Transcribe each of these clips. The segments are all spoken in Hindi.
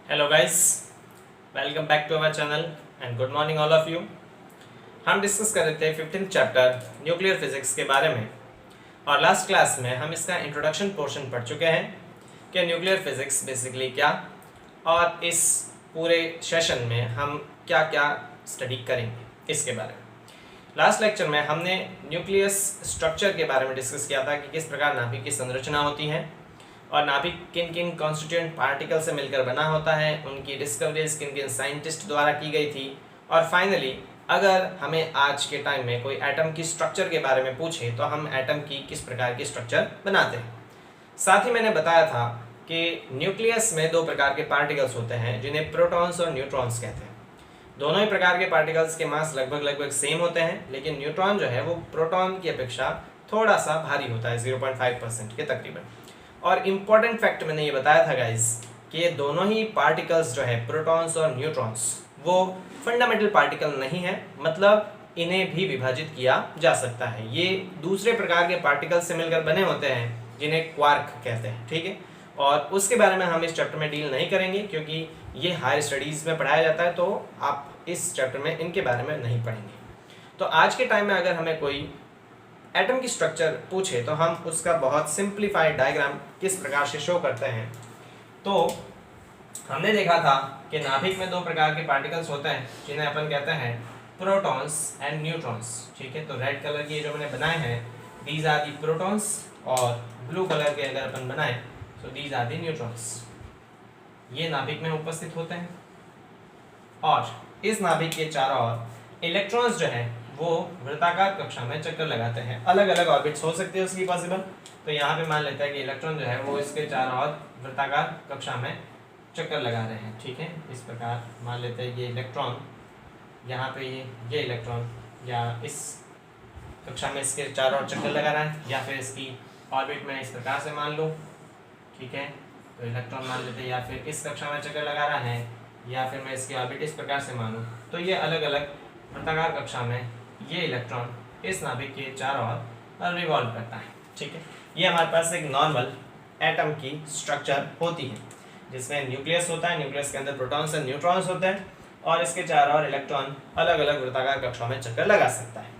Hello guys, welcome back to our channel and good morning all of you. हम डिस्कस कर रहे थे 15th चैप्टर न्यूक्लियर फिजिक्स के बारे में और लास्ट क्लास में हम इसका इंट्रोडक्शन पोर्शन पढ़ चुके हैं कि न्यूक्लियर फिजिक्स बेसिकली क्या, और इस पूरे सेशन में हम क्या क्या स्टडी करेंगे इसके बारे में। लास्ट लेक्चर में हमने न्यूक्लियस स्ट्रक्चर के बारे में डिस्कस किया था कि किस प्रकार नाभिक की संरचना होती है और नाभिक किन किन कॉन्स्टिट्यूएंट पार्टिकल से मिलकर बना होता है, उनकी डिस्कवरीज किन किन साइंटिस्ट द्वारा की गई थी, और फाइनली अगर हमें आज के टाइम में कोई एटम की स्ट्रक्चर के बारे में पूछे तो हम एटम की किस प्रकार की स्ट्रक्चर बनाते हैं। साथ ही मैंने बताया था कि न्यूक्लियस में दो प्रकार के पार्टिकल्स होते हैं जिन्हें प्रोटॉन्स और न्यूट्रॉन्स कहते हैं। दोनों ही प्रकार के पार्टिकल्स के मास लगभग सेम होते हैं, लेकिन न्यूट्रॉन जो है वो प्रोटॉन की अपेक्षा थोड़ा सा भारी होता है, 0.5% के तकरीबन। और इम्पॉर्टेंट फैक्ट मैंने ये बताया था गाइस कि ये दोनों ही पार्टिकल्स जो है प्रोटॉन्स और न्यूट्रॉन्स वो फंडामेंटल पार्टिकल नहीं है, मतलब इन्हें भी विभाजित किया जा सकता है। ये दूसरे प्रकार के पार्टिकल से मिलकर बने होते हैं जिन्हें क्वार्क कहते हैं, ठीक है। और उसके बारे में हम इस चैप्टर में डील नहीं करेंगे क्योंकि ये हायर स्टडीज़ में पढ़ाया जाता है, तो आप इस चैप्टर में इनके बारे में नहीं पढ़ेंगे। तो आज के टाइम में अगर हमें कोई एटम की स्ट्रक्चर पूछे तो हम उसका बहुत सिंप्लीफाइड डायग्राम किस प्रकार से शो करते हैं। तो हमने देखा था कि नाभिक में दो प्रकार के पार्टिकल्स होते हैं जिन्हें अपन कहते हैं प्रोटॉन्स एंड न्यूट्रॉन्स, ठीक है। तो रेड कलर के जो मैंने बनाए हैं दीज आर दी प्रोटॉन्स, और ब्लू कलर के अगर अपन बनाए तो दीज आर दी न्यूट्रॉन्स। ये नाभिक में उपस्थित होते हैं और इस नाभिक के चारों ओर इलेक्ट्रॉन्स जो है वो वृत्ताकार कक्षा में चक्कर लगाते हैं। अलग अलग ऑर्बिट्स हो सकते हैं उसकी पॉसिबल। तो यहाँ पे मान लेते हैं कि इलेक्ट्रॉन जो है वो इसके चारों ओर वृत्ताकार कक्षा में चक्कर लगा रहे हैं, ठीक है। इस प्रकार मान लेते हैं ये इलेक्ट्रॉन यहाँ पे ये इलेक्ट्रॉन या इस कक्षा में इसके चारों ओर चक्कर लगा रहा है, या फिर इसकी ऑर्बिट में इस प्रकार से मान लो, ठीक है। तो इलेक्ट्रॉन मान लेते हैं या फिर इस कक्षा में चक्कर लगा रहा है, या फिर मैं इसकी ऑर्बिट इस प्रकार से मानूँ। तो ये अलग अलग वृत्ताकार कक्षा में ये इलेक्ट्रॉन इस नाभिक के चारों ओर रिवॉल्व करता है, ठीक है। ये हमारे पास एक नॉर्मल एटम की स्ट्रक्चर होती है जिसमें न्यूक्लियस होता है, न्यूक्लियस के अंदर प्रोटॉन्स और न्यूट्रॉन्स होते हैं, और इसके चारों ओर इलेक्ट्रॉन अलग अलग वृत्ताकार कक्षाओं में चक्कर लगा सकता है।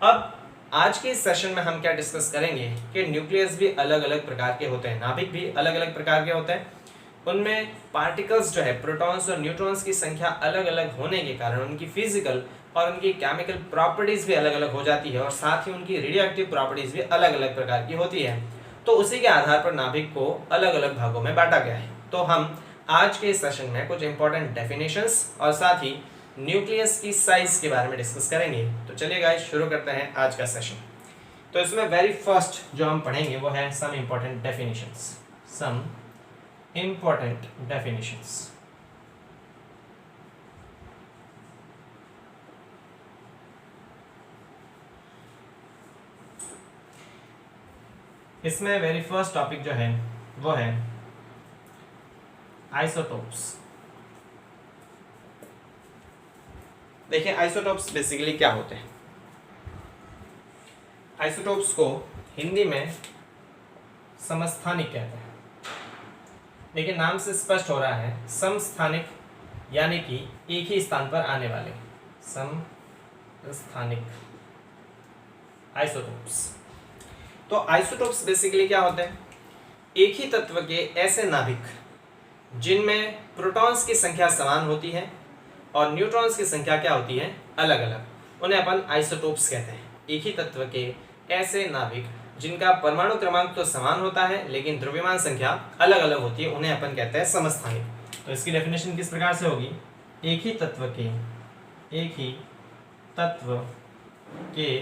अब आज के इस सेशन में हम क्या डिस्कस करेंगे कि न्यूक्लियस भी अलग अलग प्रकार के होते हैं, नाभिक भी अलग अलग प्रकार के होते हैं। उनमें पार्टिकल्स जो है प्रोटॉन्स और न्यूट्रॉन्स की संख्या अलग अलग होने के कारण उनकी फिजिकल और उनकी केमिकल प्रॉपर्टीज भी अलग अलग हो जाती है, और साथ ही उनकी रेडियोएक्टिव प्रॉपर्टीज भी अलग अलग प्रकार की होती है। तो उसी के आधार पर नाभिक को अलग अलग भागों में बांटा गया है। तो हम आज के इस सेशन में कुछ इंपॉर्टेंट डेफिनेशंस और साथ ही न्यूक्लियस की साइज के बारे में डिस्कस करेंगे। तो चलिए गाइस शुरू करते हैं आज का सेशन। तो इसमें वेरी फर्स्ट जो हम पढ़ेंगे वो है सम इंपॉर्टेंट डेफिनेशंस। सम important definitions। इसमें वेरी फर्स्ट टॉपिक जो है वो है आइसोटोप्स। देखिए आइसोटोप्स बेसिकली क्या होते हैं। आइसोटोप्स को हिंदी में समस्थानिक कहते हैं। देखिए नाम से स्पष्ट हो रहा है, समस्थानिक यानी कि एक ही स्थान पर आने वाले, समस्थानिक आइसोटोप्स। तो आइसोटोप्स बेसिकली क्या होते हैं, एक ही तत्व के ऐसे नाभिक जिनमें प्रोटॉन्स की संख्या समान होती है और न्यूट्रॉन्स की संख्या क्या होती है, अलग अलग, उन्हें अपन आइसोटोप्स कहते हैं। एक ही तत्व के ऐसे नाभिक जिनका परमाणु क्रमांक तो समान होता है लेकिन द्रव्यमान संख्या अलग अलग होती है, उन्हें अपन कहते हैं समस्थानिक। तो इसकी डेफिनेशन किस प्रकार से होगी, एक ही तत्व के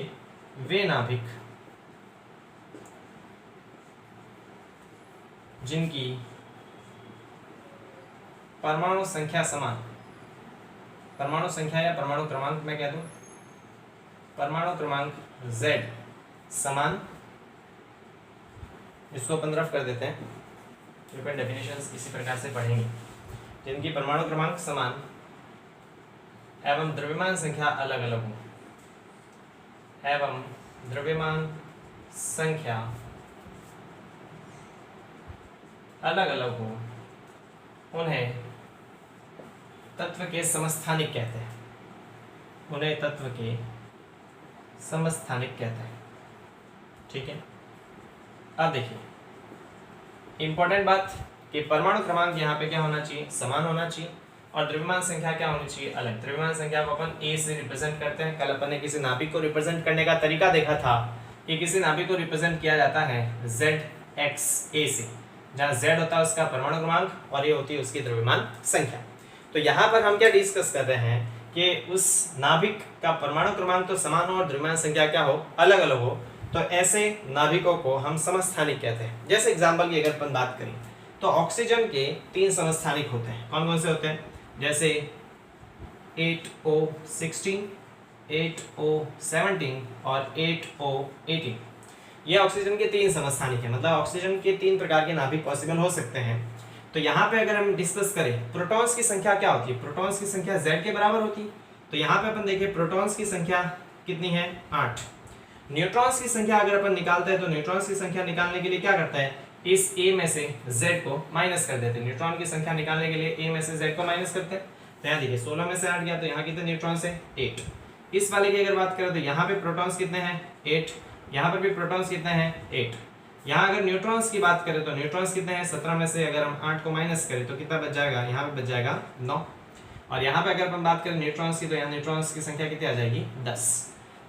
वे नाभिक जिनकी परमाणु संख्या समान, परमाणु संख्या या परमाणु क्रमांक मैं कह दूं, परमाणु क्रमांक Z समान, इसको अपन रफ कर देते हैं क्योंकि डेफिनेशंस इसी प्रकार से पढ़ेंगे। जिनकी परमाणु क्रमांक समान एवं द्रव्यमान संख्या अलग अलग हो, एवं द्रव्यमान संख्या अलग अलग हो, उन्हें तत्व के समस्थानिक कहते हैं, उन्हें तत्व के समस्थानिक कहते हैं। ठीक है, अब देखिए इंपॉर्टेंट बात कि परमाणु क्रमांक यहाँ पे क्या होना चाहिए, समान होना चाहिए, और द्रव्यमान संख्या क्या होनी चाहिए, अलग। द्रव्यमान संख्या को अपन ए से रिप्रेजेंट करते हैं। कल अपन ने किसी नाभिक को रिप्रेजेंट करने का तरीका देखा था कि किसी नाभिक को रिप्रेजेंट किया जाता है ZXA से, जहाँ Z होता है उसका परमाणु क्रमांक और ये होती है उसकी द्रव्यमान संख्या। तो यहाँ पर हम क्या डिस्कस कर रहे हैं कि उस नाभिक का परमाणु क्रमांक तो समान हो और द्रव्यमान संख्या क्या हो, अलग अलग हो, तो ऐसे नाभिकों को हम समस्थानिक कहते हैं। जैसे एग्जाम्पल की अगर अपन बात करें तो ऑक्सीजन के 3 समस्थानिक होते हैं। कौन कौन से होते हैं, जैसे 8O16, 8O17 और 8O18। ये ऑक्सीजन के 3 समस्थानिक है, मतलब ऑक्सीजन के 3 प्रकार के नाभिक पॉसिबल हो सकते हैं। तो यहाँ पे अगर हम डिस्कस करें प्रोटॉन्स की संख्या क्या होती है, प्रोटॉन्स की संख्या Z के बराबर होती है। तो यहाँ पे अपन देखिए प्रोटॉन्स की संख्या कितनी है, 8। न्यूट्रॉन्स की संख्या अगर अपन निकालते हैं तो न्यूट्रॉन्स की संख्या निकालने के लिए क्या करता है, इस A में से Z को माइनस कर देते हैं। न्यूट्रॉन की संख्या निकालने के लिए A में से Z को माइनस करते हैं। तो यहाँ देखिए 16 में से 8 गया, तो यहाँ कितने न्यूट्रॉन्स है, 8। इस वाले की अगर बात करें तो यहाँ पे प्रोटॉन्स कितने हैं, 8। यहाँ पर भी प्रोटॉन्स कितने हैं, 8। यहाँ अगर न्यूट्रॉन्स की बात करें तो न्यूट्रॉन्स कितने हैं, 17 में से अगर हम 8 को माइनस करें तो कितना बच जाएगा, यहाँ पे बच जाएगा 9। और यहाँ पे अगर हम बात करें न्यूट्रॉन्स की तो यहाँ न्यूट्रॉन्स की संख्या कितनी आ जाएगी, 10।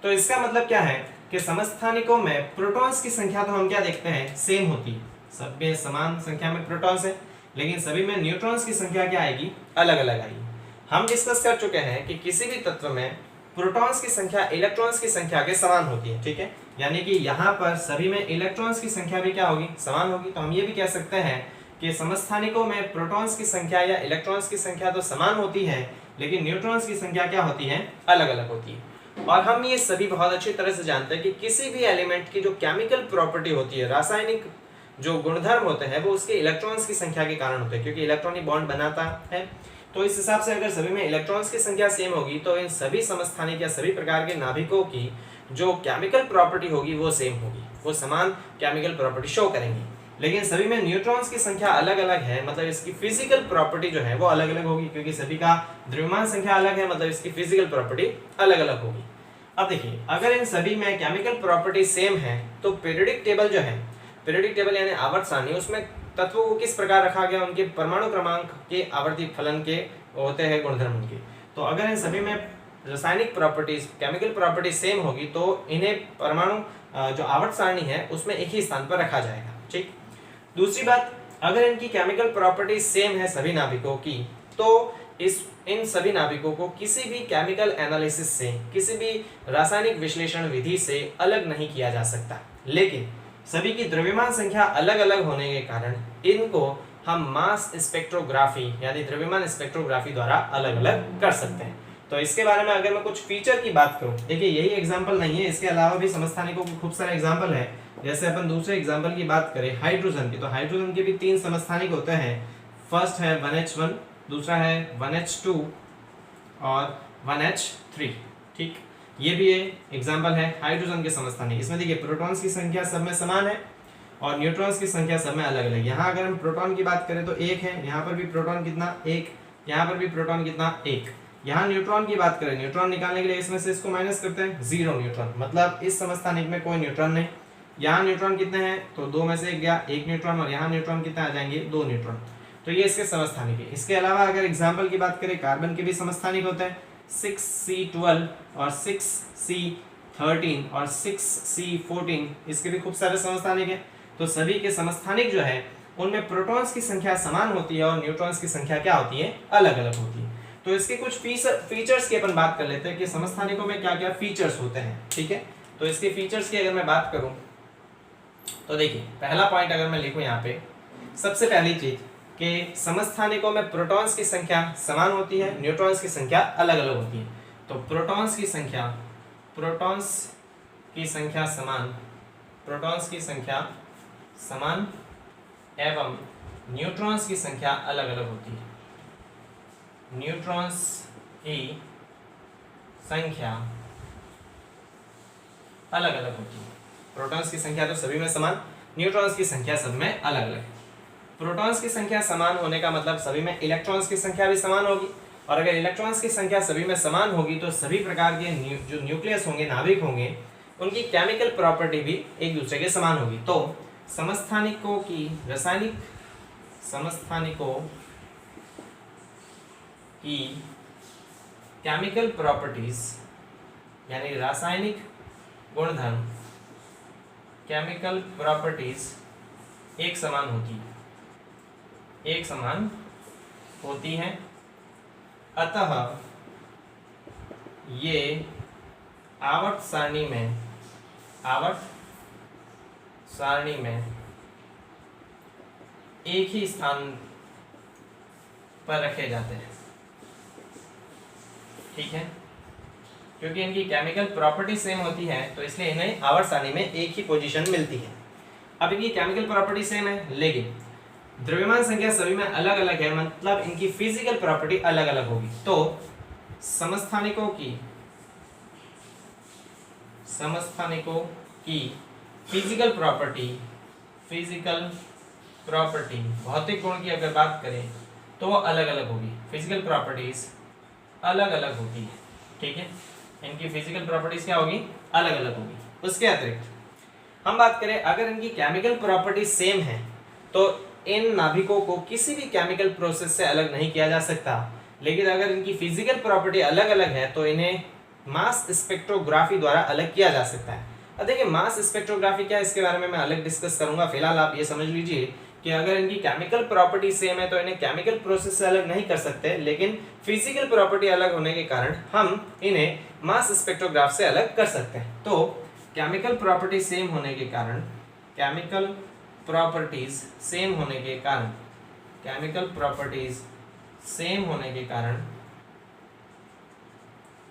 तो इसका मतलब क्या है कि समस्थानिकों में प्रोटॉन्स की संख्या तो हम क्या देखते हैं, सेम होती है। सब में समान संख्या में प्रोटॉन्स है, लेकिन सभी में न्यूट्रॉन्स की संख्या क्या आएगी, अलग अलग आएगी। हम डिस्कस कर चुके हैं कि किसी भी तत्व में प्रोटॉन्स की संख्या इलेक्ट्रॉन्स की संख्या के समान होती है। ठीक है, यानी कि यहाँ पर सभी में इलेक्ट्रॉन्स की संख्या भी क्या होगी, समान होगी। तो हम ये भी कह सकते हैं कि समस्थानिकों में प्रोटॉन्स की संख्या या इलेक्ट्रॉन्स की संख्या तो समान होती है, लेकिन न्यूट्रॉन्स की संख्या क्या होती है, अलग अलग होती है। और हम ये सभी बहुत अच्छी तरह से जानते हैं कि किसी भी एलिमेंट की जो केमिकल प्रॉपर्टी होती है, रासायनिक जो गुणधर्म होते हैं, वो उसके इलेक्ट्रॉन्स की संख्या के कारण होते हैं, क्योंकि इलेक्ट्रॉनिक बॉन्ड बनाता है। तो इस हिसाब से अगर सभी में इलेक्ट्रॉन्स की संख्या सेम होगी तो इन सभी समस्थानिक या सभी प्रकार के नाभिकों की जो केमिकल प्रॉपर्टी होगी वो सेम होगी, वो समान केमिकल प्रॉपर्टी शो करेंगी। लेकिन सभी में न्यूट्रॉन्स की संख्या अलग अलग है, मतलब इसकी फिजिकल प्रॉपर्टी जो है वो अलग अलग होगी, क्योंकि सभी का द्रव्यमान संख्या अलग है, मतलब इसकी फिजिकल प्रॉपर्टी अलग अलग होगी। अब देखिए अगर इन सभी में केमिकल प्रॉपर्टी सेम है तो पीरियोडिक टेबल जो है, पीरियोडिक टेबल यानी आवर्त सारणी, उसमें तत्वों को किस प्रकार रखा गया, उनके परमाणु क्रमांक के आवर्ती फलन के होते हैं गुणधर्म उनके। तो अगर इन सभी में रासायनिक प्रॉपर्टीज, केमिकल प्रॉपर्टी सेम होगी तो इन्हें परमाणु जो आवर्त सारणी है उसमें एक ही स्थान पर रखा जाएगा। ठीक, दूसरी बात, अगर इनकी केमिकल प्रॉपर्टी सेम है सभी नाभिकों की, तो इन सभी नाभिकों को किसी भी केमिकल एनालिसिस से, किसी भी रासायनिक विश्लेषण विधि से अलग नहीं किया जा सकता। लेकिन सभी की द्रव्यमान संख्या अलग अलग होने के कारण इनको हम मास स्पेक्ट्रोग्राफी यानी द्रव्यमान स्पेक्ट्रोग्राफी द्वारा अलग अलग कर सकते हैं। तो इसके बारे में अगर मैं कुछ फीचर की बात करूं, देखिए यही एग्जांपल नहीं है, इसके अलावा भी समस्थानिकों के खूब सारे एग्जांपल है। जैसे अपन दूसरे एग्जांपल की बात करें हाइड्रोजन की, तो हाइड्रोजन के भी 3 समस्थानिक होते हैं। फर्स्ट है 1H1, दूसरा है 1H2 और 1H3। ठीक, ये भी एग्जांपल है हाइड्रोजन के समस्थानिक। इसमें देखिए प्रोटॉन्स की संख्या सब में समान है और न्यूट्रॉन्स की संख्या सब में अलग अलग। यहाँ अगर हम प्रोटॉन की बात करें तो 1 है, यहाँ पर भी प्रोटॉन कितना 1, यहाँ पर भी प्रोटॉन कितना 1। यहाँ न्यूट्रॉन की बात करें, न्यूट्रॉन निकालने के लिए इसमें से इसको माइनस करते हैं, 0 न्यूट्रॉन, मतलब इस समस्थानिक में कोई न्यूट्रॉन नहीं। यहाँ न्यूट्रॉन कितने हैं, तो 2 में से 1 गया, 1 न्यूट्रॉन, और यहाँ न्यूट्रॉन कितने आ जाएंगे, 2 न्यूट्रॉन। तो ये इसके समस्थानिक है। इसके अलावा अगर एग्जाम्पल की बात करें, कार्बन के भी समस्थानिक होते हैं, 6C12 और 6C13 और 6C14, इसके भी खूब सारे समस्थानिक हैं। तो सभी के समस्थानिक जो है उनमें प्रोटॉन्स की संख्या समान होती है और न्यूट्रॉन्स की संख्या क्या होती है, अलग अलग होती है। तो इसके कुछ फीचर्स की अपन बात कर लेते हैं कि समस्थानिकों में क्या क्या फीचर्स होते हैं। ठीक है, तो इसके फीचर्स की अगर मैं बात करूं तो देखिए पहला पॉइंट अगर मैं लिखूं यहाँ पे, सबसे पहली चीज कि समस्थानिकों में प्रोटॉन्स की संख्या समान होती है, न्यूट्रॉन्स की संख्या अलग अलग होती है। तो प्रोटॉन्स की संख्या समान एवं न्यूट्रॉन्स की संख्या अलग अलग होती है। न्यूट्रॉन्स की संख्या अलग अलग होती है। प्रोटॉन्स की संख्या तो सभी में समान, न्यूट्रॉन्स की संख्या सब में अलग अलग। प्रोटॉन्स की संख्या समान होने का मतलब सभी में इलेक्ट्रॉन्स की संख्या भी समान होगी, और अगर इलेक्ट्रॉन्स की संख्या सभी में समान होगी तो सभी प्रकार के जो न्यूक्लियस होंगे, नाभिक होंगे, उनकी केमिकल प्रॉपर्टी भी एक दूसरे के समान होगी। तो समस्थानिकों की केमिकल प्रॉपर्टीज यानी रासायनिक गुणधर्म, केमिकल प्रॉपर्टीज एक समान होती हैं। अतः ये आवर्त सारणी में एक ही स्थान पर रखे जाते हैं। ठीक है, क्योंकि इनकी केमिकल प्रॉपर्टी सेम होती है तो इसलिए इन्हें आवर्त सारणी में एक ही पोजीशन मिलती है। अब इनकी केमिकल प्रॉपर्टी सेम है लेकिन द्रव्यमान संख्या सभी में अलग अलग है, मतलब इनकी फिजिकल प्रॉपर्टी अलग अलग होगी। तो समस्थानिकों की फिजिकल प्रॉपर्टी भौतिक गुण की अगर बात करें तो वो अलग अलग होगी, फिजिकल प्रॉपर्टीज अलग अलग होती है। ठीक है, इनकी फिजिकल प्रॉपर्टीज क्या होगी, अलग अलग होगी। उसके अतिरिक्त हम बात करें अगर इनकी केमिकल प्रॉपर्टी सेम है तो इन नाभिकों को किसी भी केमिकल प्रोसेस से अलग नहीं किया जा सकता। लेकिन अगर इनकी फिजिकल प्रॉपर्टी अलग अलग है तो इन्हें मास स्पेक्ट्रोग्राफी द्वारा अलग किया जा सकता है। अब देखिए मास स्पेक्ट्रोग्राफी क्या है, इसके बारे में मैं अलग डिस्कस करूंगा। फिलहाल आप ये समझ लीजिए कि अगर इनकी केमिकल प्रॉपर्टी सेम है तो इन्हें केमिकल प्रोसेस से अलग नहीं कर सकते, लेकिन फिजिकल प्रॉपर्टी अलग होने के कारण हम इन्हें मास स्पेक्ट्रोग्राफ से अलग कर सकते हैं। तो केमिकल प्रॉपर्टी सेम होने के कारण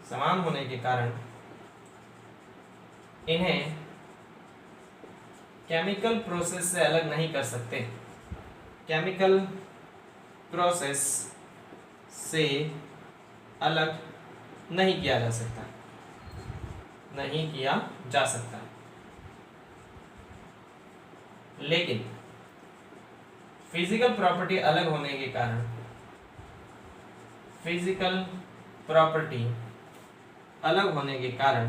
समान होने के कारण इन्हें केमिकल प्रोसेस से अलग नहीं कर सकते। केमिकल प्रोसेस से अलग नहीं किया जा सकता। लेकिन फिजिकल प्रॉपर्टी अलग होने के कारण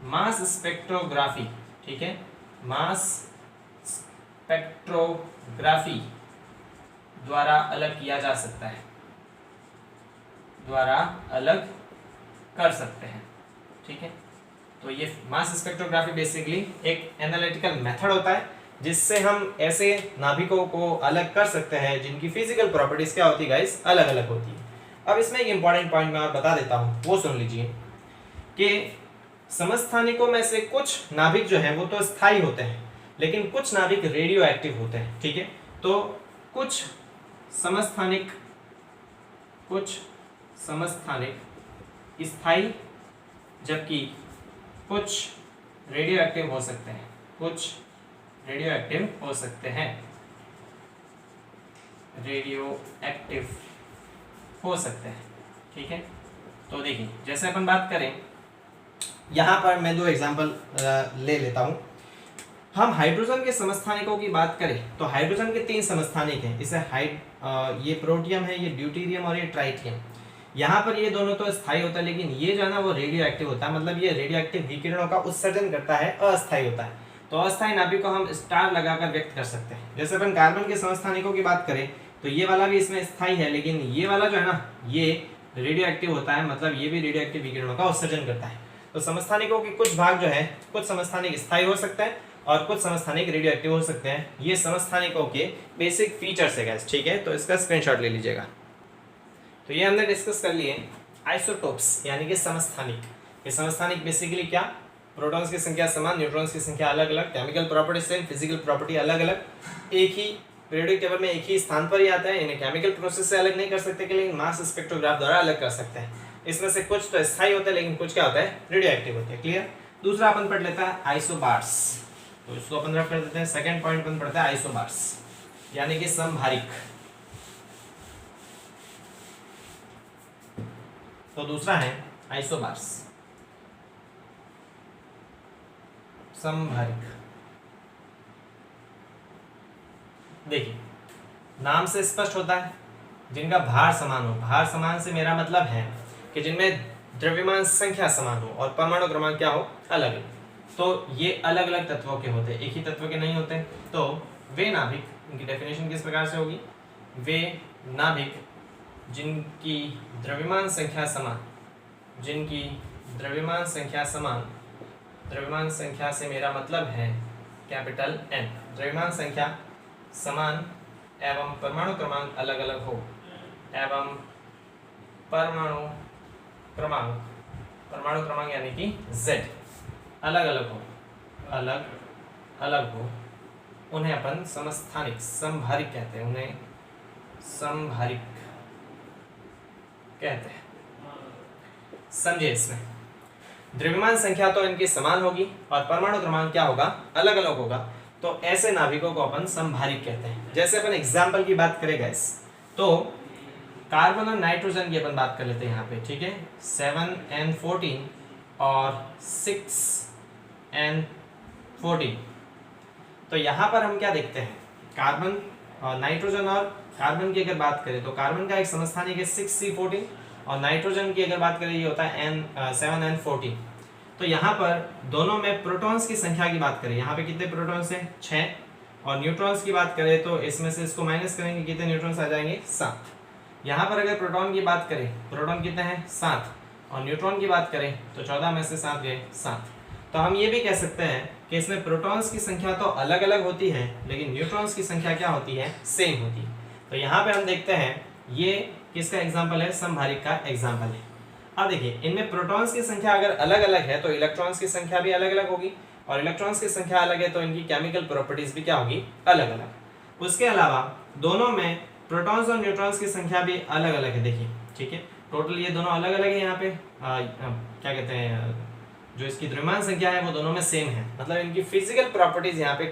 मास स्पेक्ट्रोग्राफी, ठीक है, मास स्पेक्ट्रोग्राफी द्वारा अलग किया जा सकता है, द्वारा अलग कर सकते हैं। ठीक है, तो ये मास स्पेक्ट्रोग्राफी बेसिकली एक एनालिटिकल मेथड होता है जिससे हम ऐसे नाभिकों को अलग कर सकते हैं जिनकी फिजिकल प्रॉपर्टीज क्या होती है गाइस, अलग अलग होती है। अब इसमें एक इंपॉर्टेंट पॉइंट मैं और बता देता हूं, वो सुन लीजिए कि समस्थानिकों में से कुछ नाभिक जो हैं वो तो स्थायी होते हैं लेकिन कुछ नाभिक रेडियो एक्टिव होते हैं। ठीक है, तो कुछ समस्थानिक स्थायी जबकि कुछ रेडियो एक्टिव हो सकते हैं। ठीक है, तो देखिए जैसे अपन बात करें, यहाँ पर मैं दो एग्जांपल ले लेता हूँ। हम हाइड्रोजन के समस्थानिकों की बात करें तो हाइड्रोजन के 3 समस्थानिक हैं। इसे ये प्रोटियम है, ये ड्यूटेरियम और ये ट्राइटियम। यहाँ पर ये दोनों तो स्थायी होता है लेकिन ये जो है ना वो रेडियो एक्टिव होता है, मतलब ये रेडियो एक्टिव विकिरणों का उत्सर्जन करता है, अस्थायी होता है। तो अस्थायी नाभिक को हम स्टार लगाकर व्यक्त कर सकते हैं। जैसे अपन कार्बन के समस्थानिकों की बात करें तो ये वाला भी इसमें स्थायी है लेकिन ये वाला जो है ना ये रेडियो एक्टिव होता है, मतलब ये भी रेडियो एक्टिव विकिरणों का उत्सर्जन करता है। तो समस्थानिकों के कुछ भाग जो है, कुछ समस्थानिक स्थायी हो सकते हैं और कुछ समस्थानिक रेडियो एक्टिव हो सकते हैं। ये समस्थानिकों के बेसिक फीचर्स है गाइस। ठीक है, तो इसका स्क्रीनशॉट ले लीजिएगा। तो ये हमने डिस्कस कर लिए आइसोटोप्स यानी कि समस्थानिक। ये समस्थानिक बेसिकली क्या, प्रोटॉन्स की संख्या समान, न्यूट्रॉन्स की संख्या अलग अलग, chemical property same, physical property अलग अलग, एक ही पीरियोडिक टेबल में एक ही स्थान पर ही आते हैं। इन्हें केमिकल प्रोसेस से अलग नहीं कर सकते लेकिन मास स्पेक्ट्रोग्राफ द्वारा अलग कर सकते हैं। इसमें से कुछ तो स्थायी होता है लेकिन कुछ क्या होता है, रेडियो एक्टिव होते हैं। क्लियर। दूसरा अपन पढ़ लेता है आइसोबार्स, तो इसको अपन रख कर देते हैं। सेकंड पॉइंट अपन पढ़ता है आइसोबार्स यानी कि समभारिक। तो दूसरा है आइसोबार्स, समभारिक। देखिए नाम से स्पष्ट होता है, जिनका भार समान हो। भार समान से मेरा मतलब है कि जिनमें द्रव्यमान संख्या समान हो और परमाणु क्रमांक क्या हो, अलग अलग। तो ये अलग अलग तत्वों के होते हैं, एक ही तत्व के नहीं होते। तो वे नाभिक, इनकी डेफिनेशन किस प्रकार से होगी, वे नाभिक जिनकी द्रव्यमान संख्या समान, जिनकी द्रव्यमान संख्या समान, द्रव्यमान संख्या से मेरा मतलब है कैपिटल N, द्रव्यमान संख्या समान एवं परमाणु क्रमांक अलग अलग हो, एवं परमाणु क्रमांक यानी कि Z अलग अलग हो, अलग अलग हो, उन्हें अपन समस्थानिक, समभारिक कहते हैं, उन्हें समभारिक कहते हैं। समझिए, इसमें द्रव्यमान संख्या तो इनकी समान होगी और परमाणु क्रमांक क्या होगा, अलग अलग होगा। तो ऐसे नाभिकों को अपन समभारिक कहते हैं। जैसे अपन एग्जाम्पल की बात करें गाइस, तो कार्बन और नाइट्रोजन की अपन बात कर लेते हैं यहाँ पे, ठीक है। 7N14 और 6N14। तो यहाँ पर हम क्या देखते हैं, कार्बन और नाइट्रोजन और कार्बन की अगर बात करें तो कार्बन का एक समस्थानिक है 6C14 और नाइट्रोजन की अगर बात करें ये होता है 7N14। तो यहाँ पर दोनों में प्रोटॉन्स की संख्या की बात करें, यहाँ पे कितने प्रोटॉन्स हैं, 6, और न्यूट्रॉन्स की बात करें तो इसमें से इसको माइनस करेंगे, कितने न्यूट्रॉन्स आ जाएंगे, 7। यहाँ पर अगर प्रोटॉन की बात करें, प्रोटॉन कितने हैं, 7, और न्यूट्रॉन की बात करें तो 14 में से 7 गए 7। तो हम ये भी कह सकते हैं कि इसमें प्रोटॉन्स की संख्या तो अलग अलग होती है, लेकिन न्यूट्रॉन्स की संख्या क्या होती है, सेम होती है। तो यहाँ पे हम देखते हैं ये किसका एग्जाम्पल है, समभारिक का एग्जाम्पल है। अब देखिए, इनमें प्रोटॉन्स की संख्या अगर अलग अलग है तो इलेक्ट्रॉन्स की संख्या भी अलग अलग होगी, और इलेक्ट्रॉन्स की संख्या अलग है तो इनकी केमिकल प्रॉपर्टीज भी क्या होगी, अलग अलग। उसके अलावा दोनों में प्रोटॉन्स और न्यूट्रॉन्स की संख्या भी अलग अलग है, देखिए, ठीक है। टोटल ये दोनों अलग अलग है, यहाँ पे क्या कहते हैं, जो इसकी द्रव्यमान संख्या है वो दोनों में सेम है, मतलब इनकी फिजिकल प्रॉपर्टीज यहाँ पे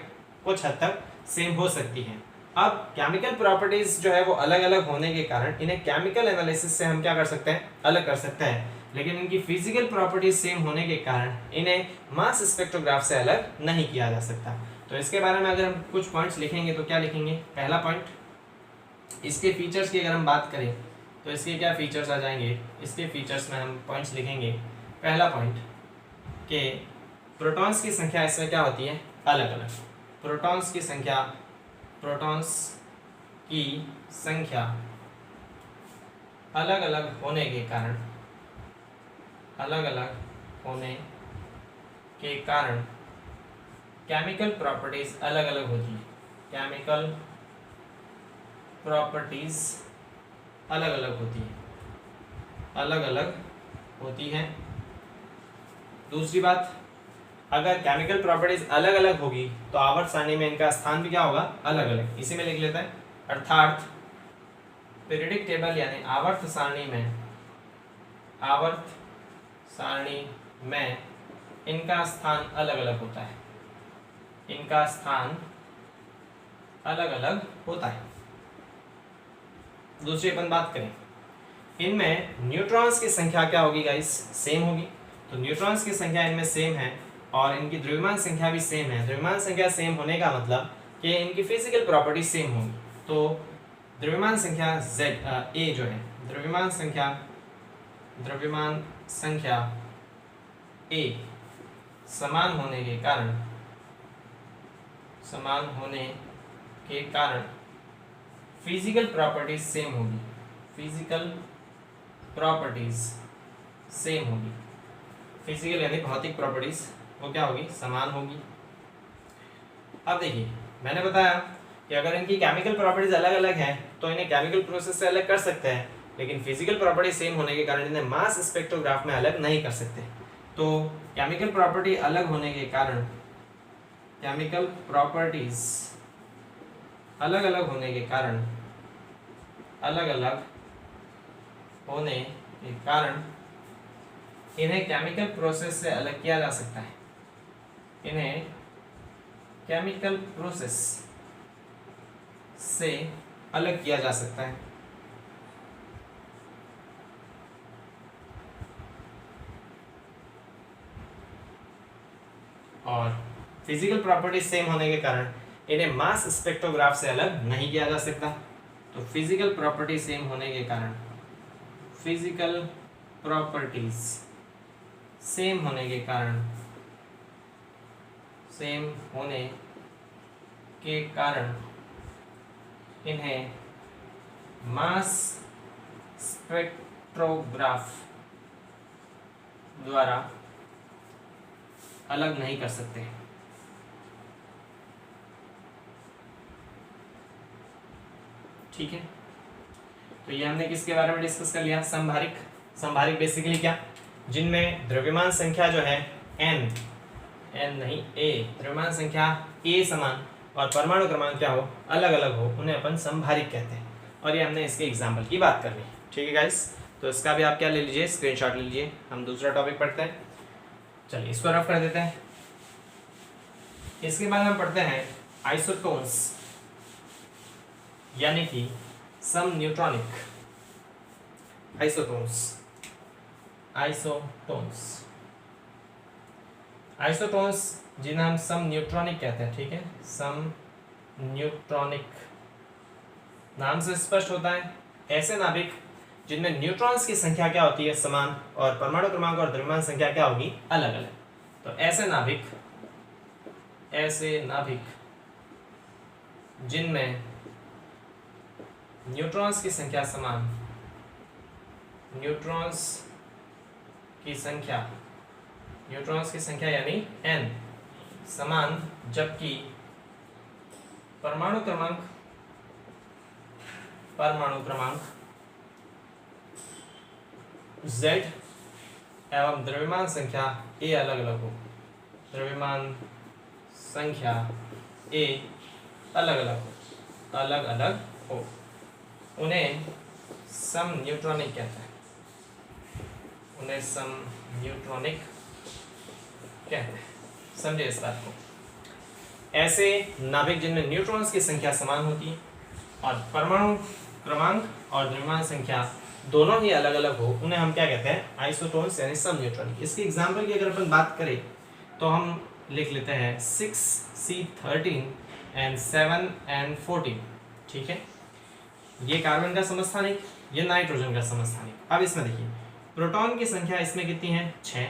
कुछ हद तक सेम हो सकती हैं। अब केमिकल प्रॉपर्टीज जो है वो अलग अलग होने के कारण इन्हें केमिकल एनालिसिस से हम क्या कर सकते हैं, अलग कर सकते हैं, लेकिन इनकी फिजिकल प्रॉपर्टीज सेम होने के कारण इन्हें मास स्पेक्ट्रोग्राफ से अलग नहीं किया जा सकता। तो इसके बारे में अगर हम कुछ पॉइंट्स लिखेंगे तो क्या लिखेंगे, पहला पॉइंट, इसके फीचर्स की अगर हम बात करें तो इसके क्या फीचर्स आ जाएंगे, इसके फीचर्स में हम पॉइंट्स लिखेंगे। पहला पॉइंट कि प्रोटॉन्स की संख्या इसमें क्या होती है, अलग अलग। प्रोटॉन्स की संख्या अलग अलग होने के कारण, अलग अलग होने के कारण केमिकल प्रॉपर्टीज अलग अलग होती है, केमिकल प्रॉपर्टीज अलग अलग होती है, अलग अलग होती हैं। दूसरी बात, अगर केमिकल प्रॉपर्टीज अलग अलग होगी तो आवर्त सारणी में इनका स्थान भी क्या होगा, अलग अलग। इसी में लिख लेते हैं, अर्थात पीरियडिक टेबल यानी आवर्त सारणी में इनका स्थान अलग अलग होता है, इनका स्थान अलग अलग होता है। दूसरी अपन बात करें, इनमें न्यूट्रॉन्स की संख्या क्या होगी गाइस, सेम होगी। तो न्यूट्रॉन्स की संख्या इनमें सेम है और इनकी द्रव्यमान संख्या भी सेम है। द्रव्यमान संख्या सेम होने का मतलब कि इनकी फिजिकल प्रॉपर्टी सेम होगी। तो द्रव्यमान संख्या A जो है, द्रव्यमान संख्या A समान होने के कारण फिजिकल प्रॉपर्टीज सेम होगी, फिजिकल प्रॉपर्टीज सेम होगी। फिजिकल यानी भौतिक प्रॉपर्टीज वो क्या होगी, समान होगी। अब देखिए, मैंने बताया कि अगर इनकी केमिकल प्रॉपर्टीज अलग अलग हैं तो इन्हें केमिकल प्रोसेस से अलग कर सकते हैं, लेकिन फिजिकल प्रॉपर्टी सेम होने के कारण इन्हें मास स्पेक्ट्रोग्राफ में अलग नहीं कर सकते। तो केमिकल प्रॉपर्टी अलग होने के कारण, केमिकल प्रॉपर्टीज अलग अलग होने के कारण, अलग अलग होने के कारण इन्हें केमिकल प्रोसेस से अलग किया जा सकता है, इन्हें केमिकल प्रोसेस से अलग किया जा सकता है। और फिजिकल प्रॉपर्टीज सेम होने के कारण इन्हें मास स्पेक्ट्रोग्राफ से अलग नहीं किया जा सकता। तो फिजिकल प्रॉपर्टी सेम होने के कारण, फिजिकल प्रॉपर्टीज सेम होने के कारण, सेम होने के कारण इन्हें मास स्पेक्ट्रोग्राफ द्वारा अलग नहीं कर सकते। ठीक है, तो ये हमने किसके बारे में डिस्कस कर लिया? संभारिक। संभारिक बेसिकली क्या? जिनमें द्रव्यमान संख्या जो है n नहीं a, द्रव्यमान संख्या a समान और परमाणु क्रमांक क्या हो? अलग अलग हो, उन्हें अपन संभारिक कहते हैं। और ये हमने इसके एग्जाम्पल की बात कर ली। ठीक है गाइस, तो इसका भी आप क्या ले लीजिए, स्क्रीनशॉट ले लीजिए। हम दूसरा टॉपिक पढ़ते हैं। चलिए इसको रफ कर देते हैं। इसके बाद हम पढ़ते हैं आइसोटोन्स, यानी कि सम न्यूट्रॉनिक। आइसोटोन्स, आइसोटोन्स, आइसोटोन्स जिन्हें हम सम न्यूट्रॉनिक कहते हैं। ठीक है, सम न्यूट्रॉनिक, नाम से स्पष्ट होता है ऐसे नाभिक जिनमें न्यूट्रॉन्स की संख्या क्या होती है? समान, और परमाणु क्रमांक और द्रव्यमान संख्या क्या होगी? अलग अलग। तो ऐसे नाभिक, ऐसे नाभिक जिनमें न्यूट्रॉन्स की संख्या समान, न्यूट्रॉन्स की संख्या, न्यूट्रॉन्स की संख्या यानी n समान, जबकि परमाणु क्रमांक, परमाणु क्रमांक z एवं द्रव्यमान संख्या a अलग अलग हो, द्रव्यमान संख्या a अलग अलग हो, अलग अलग हो, उन्हें सम न्यूट्रॉनिक कहते हैं, उन्हें सम न्यूट्रॉनिक कहते हैं। समझे इस बात को? ऐसे नाभिक जिनमें न्यूट्रॉन्स की संख्या समान होती है और परमाणु क्रमांक और द्रव्यमान संख्या दोनों ही अलग अलग हो, उन्हें हम क्या कहते हैं? आइसोटोन्स यानी सम न्यूट्रॉनिक। इसकी एग्जांपल की अगर अपन बात करें तो हम लिख लेते हैं 6C13 एंड 7N14। ठीक है, ये कार्बन का समस्थानिक, ये नाइट्रोजन का समस्थानिक। अब इसमें देखिए, प्रोटॉन की संख्या इसमें कितनी है? 6,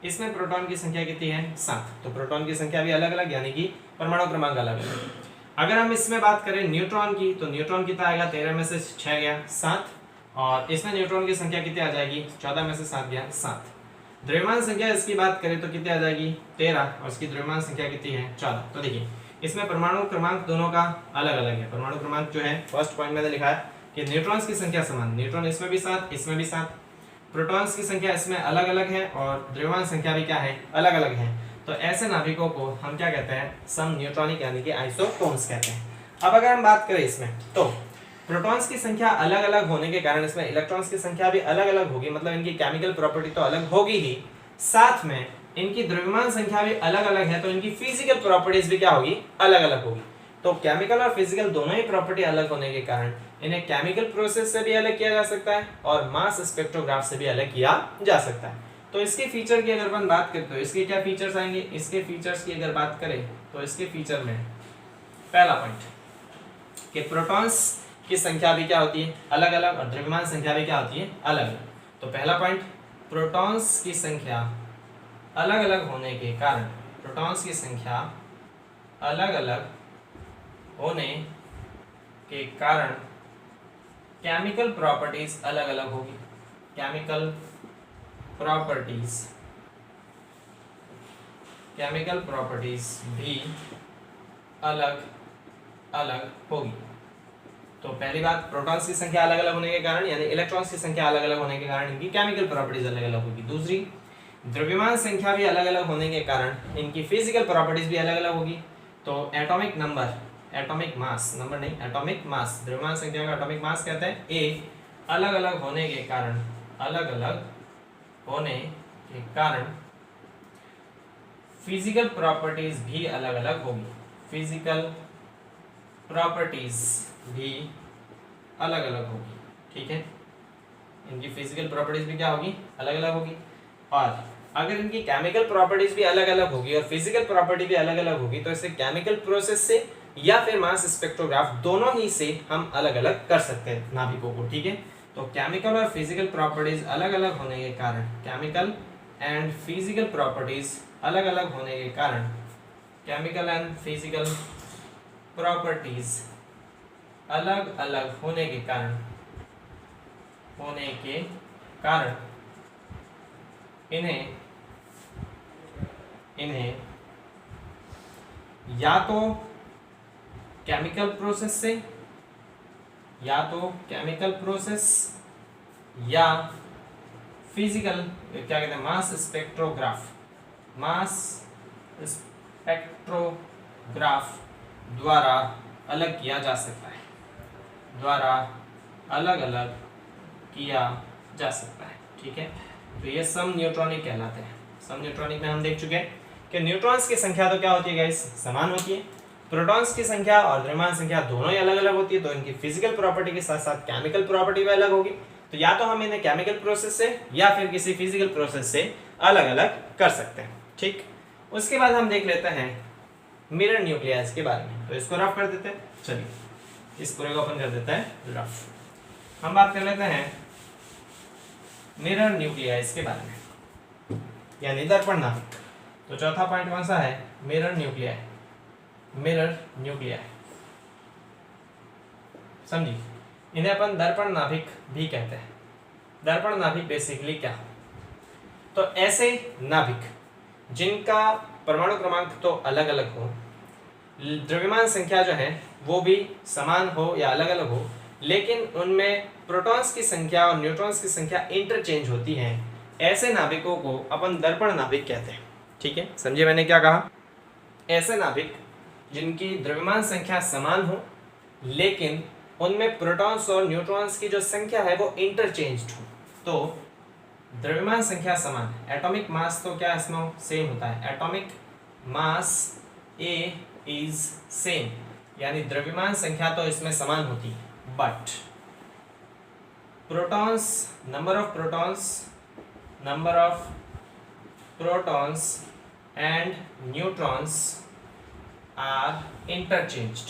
इसमें प्रोटॉन की संख्या कितनी है? 7। तो प्रोटॉन की संख्या भी अलग अलग, यानी कि परमाणु क्रमांक अलग अलग। अगर हम इसमें बात करें न्यूट्रॉन की, तो न्यूट्रॉन कितना आएगा? 13 में से 6 गया 7, और इसमें न्यूट्रॉन की संख्या कितनी आ जाएगी? 14 में से 7 गया 7। द्रव्यमान संख्या इसकी बात करें तो कितनी आ जाएगी? 13, और इसकी द्रव्यमान संख्या कितनी है? 14। तो देखिए इसमें परमाणु क्रमांक दोनों का अलग अलग है। परमाणु क्रमांक जो है, फर्स्ट पॉइंट मैंने लिखा है कि न्यूट्रॉन्स की संख्या समान, न्यूट्रॉन इसमें भी 7, इसमें भी 7। प्रोटॉन्स की संख्या इसमें अलग अलग है और द्रव्यमान संख्या भी क्या है? अलग अलग है। तो ऐसे नाभिकों को हम क्या कहते हैं? सम न्यूट्रॉनिक यानी कि आइसोटोन्स कहते हैं। अब अगर हम बात करें इसमें, तो प्रोटॉन्स की संख्या अलग अलग होने के कारण इसमें इलेक्ट्रॉन्स की संख्या भी अलग अलग होगी, मतलब इनकी केमिकल प्रॉपर्टी तो अलग होगी ही, साथ में इनकी द्रव्यमान संख्या भी अलग अलग है, तो इनकी फिजिकल प्रॉपर्टीज भी क्या होगी? अलग अलग होगी। तो केमिकल और फिजिकल दोनों ही प्रॉपर्टी अलग होने के कारण इन्हें केमिकल प्रोसेस से भी अलग किया जा सकता है और मास स्पेक्ट्रोग्राफ से भी अलग किया जा सकता है। तो इसके फीचर की अगर अपन बात करें तो इसके क्या फीचर्स आएंगे? इसके फीचर्स की अगर बात करें तो इसके फीचर में पहला पॉइंट कि प्रोटॉन्स की संख्या भी क्या होती है? अलग अलग, और द्रव्यमान संख्या भी क्या होती है? अलग अलग। तो पहला पॉइंट, प्रोटॉन्स की संख्या अलग अलग होने के कारण, प्रोटॉन्स की संख्या अलग अलग होने के कारण केमिकल प्रॉपर्टीज अलग अलग होगी। केमिकल प्रॉपर्टीज, केमिकल प्रॉपर्टीज भी अलग अलग होगी। तो पहली बात, प्रोटॉन्स की संख्या अलग अलग होने के कारण यानी इलेक्ट्रॉन्स की संख्या अलग अलग होने के कारण इनकी केमिकल प्रॉपर्टीज अलग अलग होगी। दूसरी, द्रव्यमान संख्या भी अलग अलग होने के कारण इनकी फिजिकल प्रॉपर्टीज भी अलग अलग होगी। तो atomic number, atomic mass, number नहीं एटॉमिक मास, द्रव्यमान संख्या का एटॉमिक मास कहते हैं ए, अलग अलग होने के कारण, अलग अलग होने के कारण फिजिकल प्रॉपर्टीज भी अलग अलग होगी। फिजिकल प्रॉपर्टीज भी अलग अलग होगी। ठीक है, इनकी फिजिकल प्रॉपर्टीज भी क्या होगी? अलग अलग होगी। और अगर इनकी केमिकल प्रॉपर्टीज भी अलग अलग होगी और फिजिकल प्रॉपर्टी भी अलग अलग होगी तो इससे केमिकल प्रोसेस से या फिर मास स्पेक्ट्रोग्राफ, दोनों ही से हम अलग अलग कर सकते हैं नाभिकों को, ठीक है। तो केमिकल और फिजिकल प्रॉपर्टीज अलग अलग होने के कारण, केमिकल एंड फिजिकल प्रॉपर्टीज अलग अलग होने के कारण, केमिकल एंड फिजिकल प्रॉपर्टीज अलग अलग होने के कारण इन्हें या तो केमिकल प्रोसेस या फिजिकल, क्या कहते हैं, मास स्पेक्ट्रोग्राफ द्वारा अलग किया जा सकता है, ठीक है। तो ये सम न्यूट्रॉनिक कहलाते हैं। सम न्यूट्रॉनिक में हम देख चुके हैं कि न्यूट्रॉन्स की संख्या तो क्या होती है गाइस, समान होती है। प्रोटॉन्स की संख्या और द्रव्यमान संख्या दोनों ही अलग अलग होती है, तो इनकी फिजिकल प्रॉपर्टी के साथ साथ केमिकल प्रॉपर्टी भी अलग होगी। तो या तो हम इन्हें केमिकल प्रोसेस से या फिर किसी फिजिकल प्रोसेस से अलग अलग कर सकते हैं, ठीक। उसके बाद हम देख लेते हैं मिरर न्यूक्लियस के बारे में। तो इसको रफ कर देते हैं, चलिए इस पूरे को ओपन कर देते हैं रफ। हम बात कर लेते हैं मिरर न्यूक्लियस के बारे में, यानी दर्पण नाभिक। तो चौथा पॉइंट कौन सा है, मिरर न्यूक्लियस, समझिए। इन्हें अपन दर्पण नाभिक भी कहते हैं। दर्पण नाभिक बेसिकली क्या, तो ऐसे नाभिक जिनका परमाणु क्रमांक तो अलग अलग हो, द्रव्यमान संख्या जो है वो भी समान हो या अलग अलग हो, लेकिन उनमें प्रोटॉन्स की संख्या और न्यूट्रॉन्स की संख्या इंटरचेंज होती है, ऐसे नाभिकों को अपन दर्पण नाभिक कहते हैं, ठीक है। समझिए मैंने क्या कहा, ऐसे नाभिक जिनकी द्रव्यमान संख्या समान हो लेकिन उनमें प्रोटॉन्स और न्यूट्रॉन्स की जो संख्या है वो इंटरचेंज्ड हो। तो द्रव्यमान संख्या समान, एटॉमिक मास तो क्या इसमें सेम होता है, atomic mass A is same, यानी द्रव्यमान संख्या तो इसमें समान होती है, but protons, number of protons and neutrons are interchanged.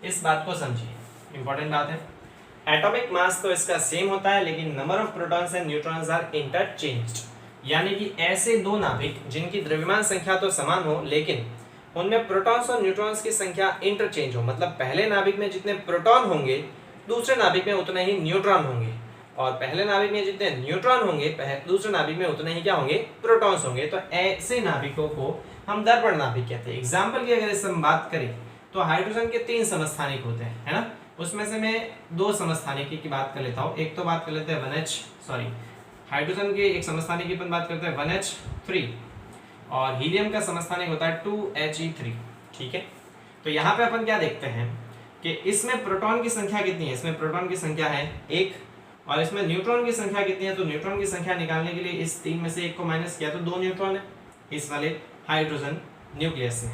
इस बात को समझिए, इंपॉर्टेंट बात है। एटॉमिक मास तो इसका सेम होता है लेकिन number of protons and neutrons are interchanged, यानी कि ऐसे दो नाभिक जिनकी द्रव्यमान संख्या तो समान हो लेकिन उनमें प्रोटॉन्स और न्यूट्रॉन्स की संख्या इंटरचेंज हो, मतलब पहले नाभिक में जितने प्रोटॉन होंगे दूसरे नाभिक में उतने ही न्यूट्रॉन होंगे, और पहले नाभिक में जितने न्यूट्रॉन होंगे दूसरे नाभिक में उतने ही क्या होंगे, प्रोटॉन्स होंगे। तो ऐसे नाभिकों को हम दर्पण नाभिक कहते हैं। एग्जाम्पल की अगर इस हम बात करें तो हाइड्रोजन के 3 समस्थानिक होते हैं, है ना। उसमें से मैं 2 समस्थानिकी की बात कर लेता हूँ। एक तो बात कर लेते हैं हाइड्रोजन के एक समस्थानिक की अपन बात करते हैं 1H3, और हीलियम का समस्थानिक होता है 2He3, ठीक है। तो यहाँ पे अपन क्या देखते हैं कि इसमें प्रोटॉन की संख्या कितनी है, इसमें प्रोटॉन की संख्या है 1, और इसमें न्यूट्रॉन की संख्या कितनी है, तो न्यूट्रॉन की संख्या निकालने के लिए इस 3 में से 1 को माइनस किया तो 2 न्यूट्रॉन है इस वाले हाइड्रोजन न्यूक्लियस में।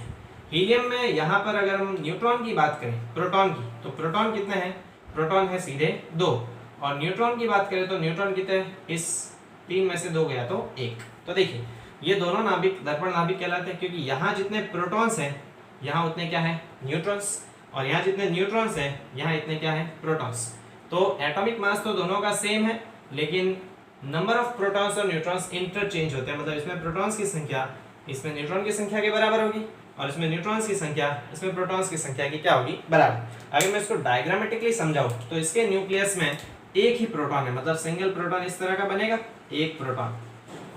हीलियम में यहाँ पर अगर हम न्यूट्रॉन की बात करें प्रोटॉन की, तो प्रोटॉन कितने हैं, प्रोटॉन है सीधे 2, और न्यूट्रॉन की बात करें तो न्यूट्रॉन कितने हैं, इस 3 में से 2 गया तो 1। तो देखिए ये दोनों नाभिक दर्पण नाभिक कहलाते हैं, क्योंकि यहाँ जितने प्रोटॉन्स हैं यहाँ उतने क्या है, न्यूट्रॉन्स, और यहाँ जितने न्यूट्रॉन्स हैं यहाँ इतने क्या है, प्रोटॉन्स। तो एटॉमिक मास तो दोनों का सेम है लेकिन नंबर ऑफ प्रोटॉन्स और न्यूट्रॉन्स इंटरचेंज होते हैं, मतलब इसमें प्रोटॉन्स की संख्या इसमें न्यूट्रॉन की संख्या के बराबर होगी, और इसमें न्यूट्रॉन्स की संख्या इसमें प्रोटॉन्स की संख्या की क्या होगी, बराबर। अगर मैं इसको डायग्रामेटिकली समझाऊं तो इसके न्यूक्लियस में एक ही प्रोटॉन है, मतलब सिंगल प्रोटॉन इस तरह का बनेगा, एक प्रोटॉन,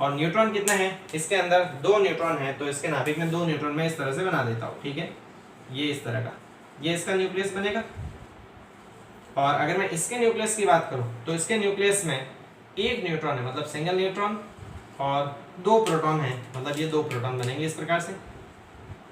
और न्यूट्रॉन कितने हैं, इसके अंदर 2 न्यूट्रॉन है, तो इसके नाभिक में 2 न्यूट्रॉन मैं इस तरह से बना देता हूँ, ठीक है। ये इस तरह का, ये इसका न्यूक्लियस बनेगा। और अगर मैं इसके न्यूक्लियस की बात करूँ तो इसके न्यूक्लियस में 1 न्यूट्रॉन है, मतलब सिंगल न्यूट्रॉन, और 2 प्रोटॉन है, मतलब ये 2 प्रोटॉन बनेंगे इस प्रकार से।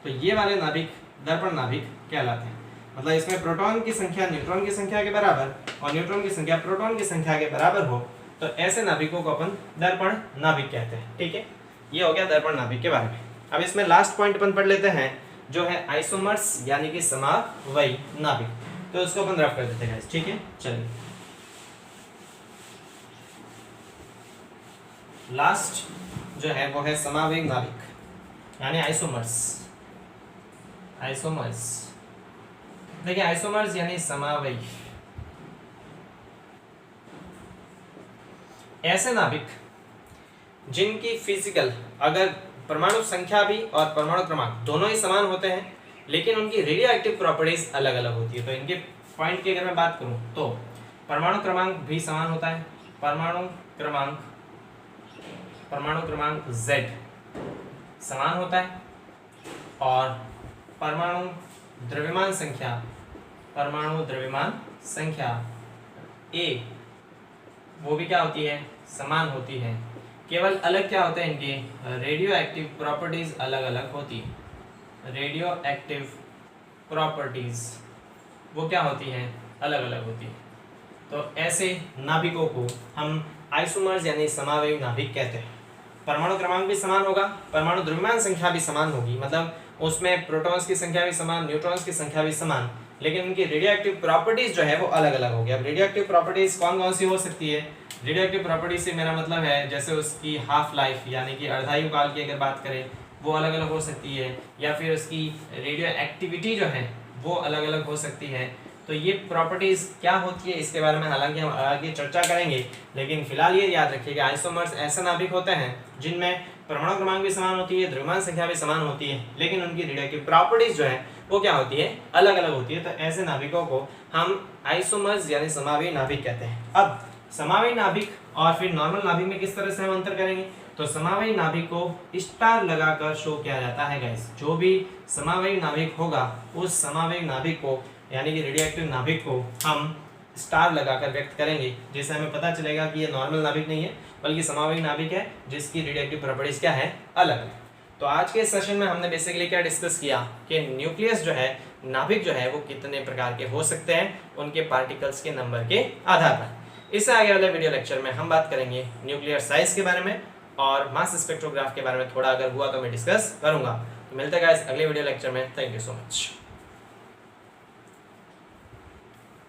तो ये वाले नाभिक दर्पण नाभिक कहलाते हैं, मतलब इसमें प्रोटॉन की संख्या न्यूट्रॉन की संख्या के बराबर और न्यूट्रॉन की संख्या प्रोटॉन की संख्या के बराबर हो, तो ऐसे नाभिकों को अपन दर्पण नाभिक कहते हैं, ठीक है। ये हो गया दर्पण नाभिक के बारे में। अब इसमें लास्ट पॉइंट अपन पढ़ लेते हैं जो है आइसोमर्स, यानी कि समावयी नाभिक। तो उसको अपन रफ कर देते हैं, ठीक है। चलिए लास्ट जो है वो है समावयी नाभिक, यानी आइसोमर्स। आइसोमर्स। देखिए आइसोमर्स यानी समावयी, ऐसे नाभिक जिनकी फिजिकल, अगर परमाणु संख्या भी और परमाणु क्रमांक दोनों ही समान होते हैं लेकिन उनकी रेडियो एक्टिव प्रॉपर्टीज अलग अलग होती है। तो इनके पॉइंट की अगर मैं बात करूं तो परमाणु क्रमांक भी समान होता है, परमाणु क्रमांक Z समान होता है, और परमाणु द्रव्यमान संख्या A वो भी क्या होती है, समान होती है। केवल अलग क्या होता है, इनके रेडियो एक्टिव प्रॉपर्टीज अलग अलग होती है। रेडियो एक्टिव प्रॉपर्टीज वो क्या होती हैं, अलग अलग होती है। तो ऐसे नाभिकों को हम आइसोमर्स यानी समावयवी नाभिक कहते हैं। परमाणु क्रमांक भी समान होगा, परमाणु द्रव्यमान संख्या भी समान होगी, मतलब उसमें प्रोटॉन्स की संख्या भी समान, न्यूट्रॉन्स की संख्या भी समान, लेकिन उनकी रेडियो एक्टिव प्रॉपर्टीज जो है वो अलग अलग होगी। अब रेडियो एक्टिव प्रॉपर्टीज कौन कौन सी हो सकती है? रेडियो एक्टिव प्रॉपर्टीज से मेरा मतलब है जैसे उसकी हाफ लाइफ यानी कि अर्धायु काल की अगर बात करें वो अलग अलग हो सकती है, या फिर उसकी रेडियो एक्टिविटी जो है वो अलग अलग हो सकती है। तो ये प्रॉपर्टीज क्या होती है इसके बारे में हालांकि हम आगे चर्चा करेंगे, लेकिन फिलहाल ये याद रखिएगा आइसोमर्स ऐसे नाभिक होते हैं जिनमें परमाणु क्रमांक भी समान होती है, द्रव्यमान संख्या भी समान होती है, लेकिन उनकी रेडियो एक्टिव प्रॉपर्टीज जो है वो क्या होती है, अलग अलग होती है। तो ऐसे नाभिकों को हम आइसोमर्स यानी समावयवी नाभिक कहते हैं। अब समावयवी नाभिक और फिर नॉर्मल नाभिक में किस तरह से हम अंतर करेंगे? तो समावयवी नाभिक को स्टार लगाकर शो किया जाता है गाइस। जो भी समावयवी नाभिक होगा उस समावयवी नाभिक को यानी कि रेडियो एक्टिव नाभिक को हम स्टार लगाकर व्यक्त करेंगे, जिससे हमें पता चलेगा कि ये नॉर्मल नाभिक नहीं है बल्कि समावयवी नाभिक है जिसकी रेडियो एक्टिव प्रॉपर्टीज क्या है, अलग है। तो आज के सेशन में हमने बेसिकली क्या डिस्कस किया कि न्यूक्लियस जो है, नाभिक जो है वो कितने प्रकार के हो सकते हैं उनके पार्टिकल्स के नंबर के आधार पर। इससे आगे वाले वीडियो लेक्चर में हम बात करेंगे न्यूक्लियर साइज के बारे में और मास स्पेक्ट्रोग्राफ के बारे में थोड़ा अगर हुआ तो मैं डिस्कस करूंगा। तो मिलते हैं गाइस अगले वीडियो लेक्चर में। Thank you so much.